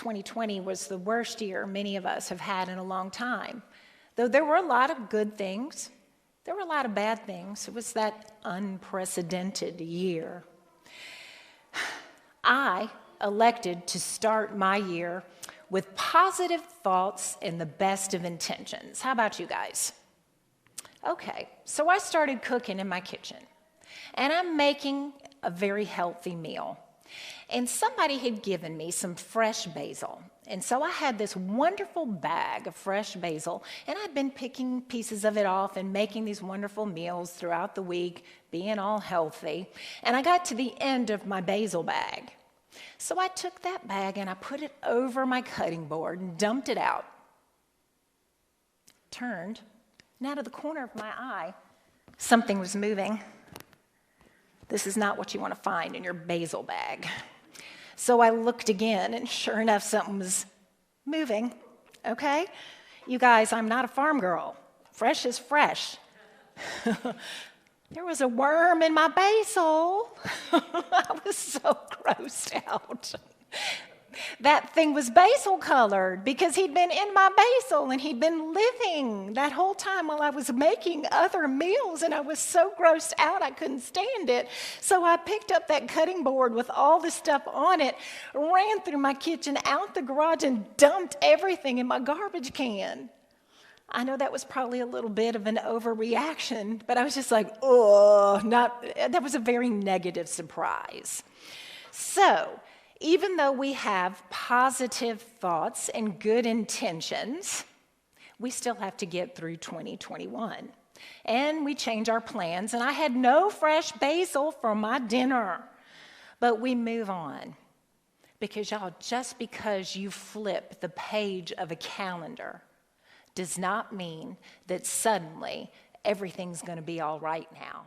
2020 was the worst year many of us have had in a long time. Though there were a lot of good things, there were a lot of bad things. It was that unprecedented year. I elected to start my year with positive thoughts and the best of intentions. How about you guys? Okay, so I started cooking in my kitchen, and I'm making a very healthy meal. And somebody had given me some fresh basil. And so I had this wonderful bag of fresh basil, and I'd been picking pieces of it off and making these wonderful meals throughout the week, being all healthy. And I got to the end of my basil bag. So I took that bag and I put it over my cutting board and dumped it out. Turned, and out of the corner of my eye, something was moving. This is not what you want to find in your basil bag. So I looked again, and sure enough, something was moving, okay? You guys, I'm not a farm girl. Fresh is fresh. There was a worm in my basil. I was so grossed out. That thing was basil colored because he'd been in my basil and he'd been living that whole time while I was making other meals, and I was so grossed out I couldn't stand it. So I picked up that cutting board with all the stuff on it, ran through my kitchen, out the garage, and dumped everything in my garbage can. I know that was probably a little bit of an overreaction, but I was just like, that was a very negative surprise. So, even though we have positive thoughts and good intentions, we still have to get through 2021. And we change our plans, and I had no fresh basil for my dinner. But we move on. Because y'all, just because you flip the page of a calendar does not mean that suddenly everything's going to be all right now.